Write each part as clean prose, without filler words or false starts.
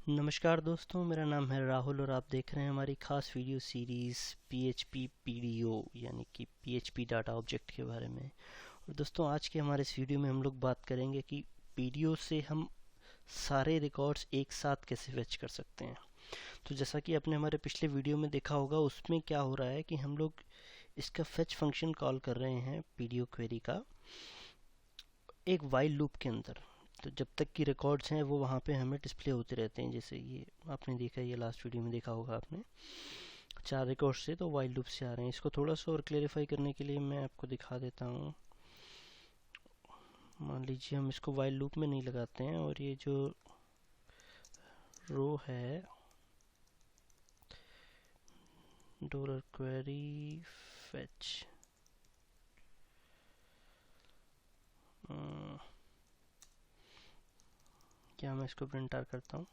नमस्कार दोस्तों, मेरा नाम है राहुल और आप देख रहे हैं हमारी खास वीडियो सीरीज़ PHP PDO यानी कि PHP डाटा ऑब्जेक्ट के बारे में। और दोस्तों, आज के हमारे इस वीडियो में हम लोग बात करेंगे कि PDO से हम सारे रिकॉर्ड्स एक साथ कैसे फेच कर सकते हैं। तो जैसा कि आपने हमारे पिछले वीडियो में देखा होगा, उसमें क्या हो रहा है कि हम लोग इसका फेच फंक्शन कॉल कर रहे हैं PDO क्वेरी का एक वाइल लूप के अंदर। तो जब तक की रिकॉर्ड्स हैं वो वहाँ पे हमें डिस्प्ले होते रहते हैं। जैसे ये आपने देखा, ये लास्ट वीडियो में देखा होगा आपने, 4 रिकॉर्ड्स से तो वाइल लूप से आ रहे हैं। इसको थोड़ा सा और क्लेरिफाई करने के लिए मैं आपको दिखा देता हूँ। मान लीजिए हम इसको वाइल लूप में नहीं लगाते हैं और ये जो रो है डॉलर क्वेरी फेच, क्या मैं इसको प्रिंट आर करता हूँ।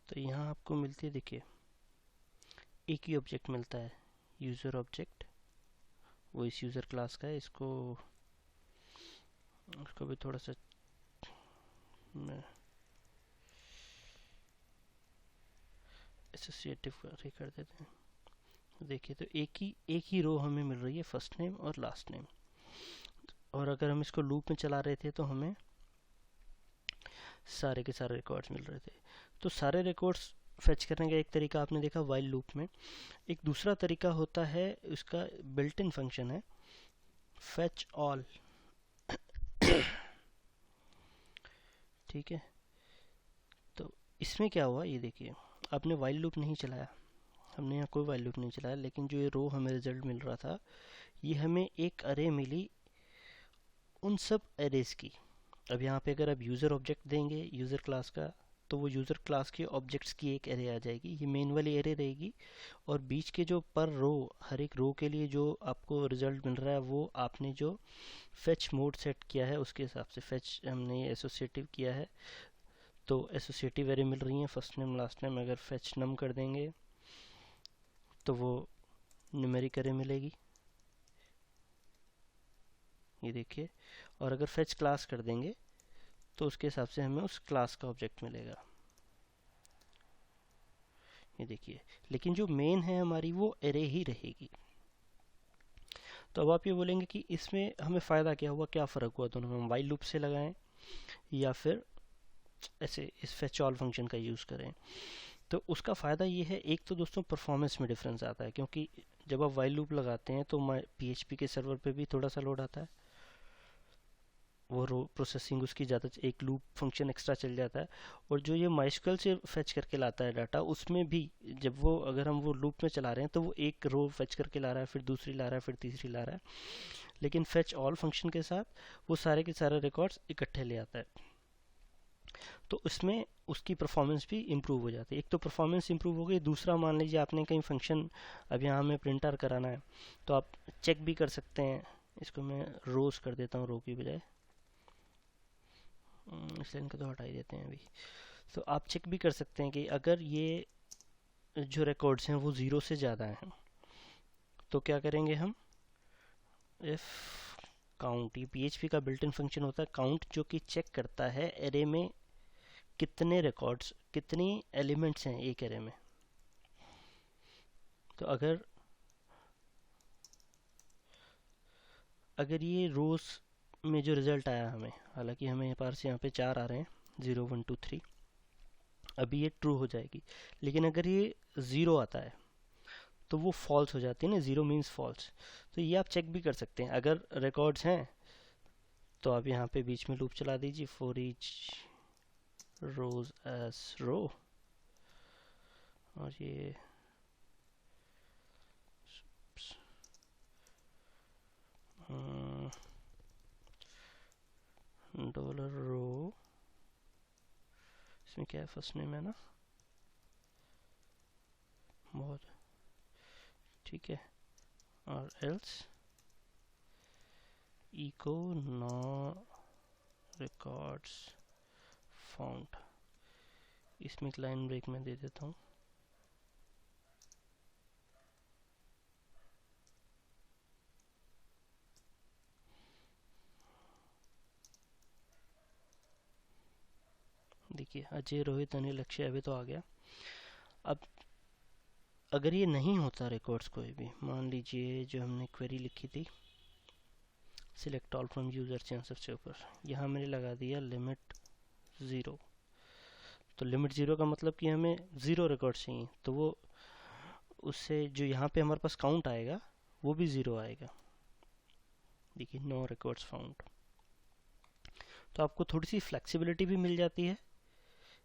तो यहाँ आपको मिलती है, देखिए एक ही ऑब्जेक्ट मिलता है, यूज़र ऑब्जेक्ट। वो इस यूज़र क्लास का है। इसको भी थोड़ा सा एसोसिएटिव कर देते हैं। देखिए, तो एक ही रो हमें मिल रही है, फर्स्ट नेम और लास्ट नेम। और अगर हम इसको लूप में चला रहे थे तो हमें सारे के सारे रिकॉर्ड्स मिल रहे थे। तो सारे रिकॉर्ड्स फेच करने का एक तरीका आपने देखा वाइल लूप में। एक दूसरा तरीका होता है, उसका बिल्ट इन फंक्शन है फेच ऑल। ठीक है, तो इसमें क्या हुआ ये देखिए, आपने वाइल लूप नहीं चलाया, हमने यहाँ कोई वाइल लूप नहीं चलाया, लेकिन जो ये रो हमें रिजल्ट मिल रहा था, ये हमें एक अरे मिली उन सब एरेज की। अब यहाँ पे अगर आप यूज़र ऑब्जेक्ट देंगे यूज़र क्लास का, तो वो यूज़र क्लास के ऑब्जेक्ट्स की एक एरे आ जाएगी, ये मेन वाली एरे रहेगी। और बीच के जो पर रो, हर एक रो के लिए जो आपको रिजल्ट मिल रहा है, वो आपने जो फेच मोड सेट किया है उसके हिसाब से फेच हमने एसोसिएटिव किया है। तो एसोसिएटिव एरे मिल रही है, फर्स्ट नेम लास्ट नेम। अगर फेच नम कर देंगे तो वो न्यूमेरिक एरे मिलेगी, ये देखिए। और अगर फेच क्लास कर देंगे तो उसके हिसाब से हमें उस क्लास का ऑब्जेक्ट मिलेगा, ये देखिए। लेकिन जो मेन है हमारी, वो एरे ही रहेगी। तो अब आप ये बोलेंगे कि इसमें हमें फ़ायदा क्या हुआ, क्या फ़र्क हुआ दोनों में, हम वाइल लूप से लगाएं या फिर ऐसे इस फेच ऑल फंक्शन का यूज़ करें। तो उसका फ़ायदा ये है, एक तो दोस्तों परफॉर्मेंस में डिफरेंस आता है, क्योंकि जब आप वाइल लूप लगाते हैं तो PHP के सर्वर पे भी थोड़ा सा लोड आता है, वो रो प्रोसेसिंग उसकी ज़्यादा, एक लूप फंक्शन एक्स्ट्रा चल जाता है। और जो ये माइस्क्ल से फेच करके लाता है डाटा, उसमें भी जब वो, अगर हम वो लूप में चला रहे हैं तो वो एक रो फेच करके ला रहा है, फिर दूसरी ला रहा है, फिर तीसरी ला रहा है। लेकिन फेच ऑल फंक्शन के साथ वो सारे के सारे रिकॉर्ड्स इकट्ठे ले आता है। तो इसमें उसकी परफॉर्मेंस भी इम्प्रूव हो जाती है। एक तो परफॉर्मेंस इम्प्रूव हो गई, दूसरा मान लीजिए आपने कहीं फंक्शन, अब यहाँ हमें प्रिंट आर कराना है, तो आप चेक भी कर सकते हैं। इसको मैं रोज कर देता हूँ रो की बजाय, इसलिए इनको तो हटा ही देते हैं अभी। तो आप चेक भी कर सकते हैं कि अगर ये जो रिकॉर्ड्स हैं वो 0 से ज़्यादा हैं, तो क्या करेंगे हम, इफ काउंट, ये PHP का बिल्ट इन फंक्शन होता है काउंट, जो कि चेक करता है एरे में कितने रिकॉर्ड्स, कितनी एलिमेंट्स हैं एक एरे में। तो अगर ये रोज में जो रिजल्ट आया हमें, हालांकि हमें यहाँ पे 4 आ रहे हैं, 0 1 2 3, अभी ये ट्रू हो जाएगी। लेकिन अगर ये 0 आता है तो वो फॉल्स हो जाती है ना, 0 मीन्स फॉल्स। तो ये आप चेक भी कर सकते हैं। अगर रिकॉर्ड्स हैं तो आप यहाँ पे बीच में लूप चला दीजिए, फॉर ईच रोज एस रो, और ये डॉलर रो, इसमें क्या है, फर्स्ट नेम है ना, बहुत ठीक है। और else echo no records found, इसमें एक लाइन ब्रेक में दे देता हूँ। देखिए अजय, रोहित, अनिल, अक्षय अभी तो आ गया। अब अगर ये नहीं होता रिकॉर्ड्स कोई भी, मान लीजिए जो हमने क्वेरी लिखी थी select all from user chances के ऊपर, यहाँ मैंने लगा दिया लिमिट 0। तो लिमिट 0 का मतलब कि हमें 0 रिकॉर्ड चाहिए, तो वो उससे जो यहाँ पे हमारे पास काउंट आएगा वो भी 0 आएगा। देखिए नो रिकॉर्ड्स फाउंड। तो आपको थोड़ी सी फ्लेक्सिबिलिटी भी मिल जाती है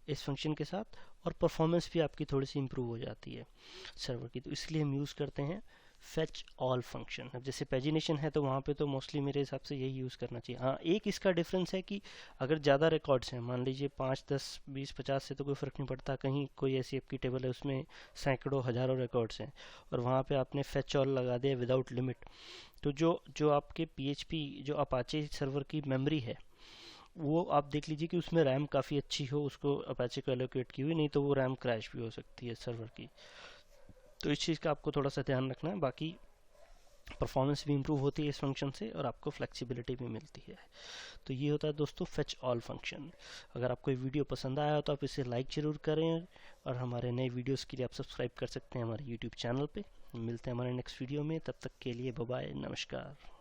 इस फंक्शन के साथ, और परफॉर्मेंस भी आपकी थोड़ी सी इम्प्रूव हो जाती है सर्वर की। तो इसलिए हम यूज़ करते हैं फेच ऑल फंक्शन। अब जैसे पेजिनेशन है तो वहाँ पे तो मोस्टली मेरे हिसाब से यही यूज़ करना चाहिए। हाँ, एक इसका डिफरेंस है कि अगर ज़्यादा रिकॉर्ड्स हैं, मान लीजिए 5, 10, 20, 50 से तो कोई फ़र्क नहीं पड़ता। कहीं कोई ऐसी आपकी टेबल है उसमें सैकड़ों हज़ारों रिकॉर्ड्स हैं और वहाँ पे आपने फेच ऑल लगा दिया विदाउट लिमिट, तो जो आपके PHP जो अपाचे सर्वर की मेमोरी है वो आप देख लीजिए कि उसमें रैम काफ़ी अच्छी हो, उसको अपाचे को एलोकेट की हुई, नहीं तो वो रैम क्रैश भी हो सकती है सर्वर की। तो इस चीज़ का आपको थोड़ा सा ध्यान रखना है। बाकी परफॉर्मेंस भी इम्प्रूव होती है इस फंक्शन से और आपको फ्लेक्सिबिलिटी भी मिलती है। तो ये होता है दोस्तों फेच ऑल फंक्शन। अगर आपको ये वीडियो पसंद आया तो आप इसे लाइक ज़रूर करें और हमारे नए वीडियोस के लिए आप सब्सक्राइब कर सकते हैं हमारे यूट्यूब चैनल पे। मिलते हैं हमारे नेक्स्ट वीडियो में, तब तक के लिए बाय बाय, नमस्कार।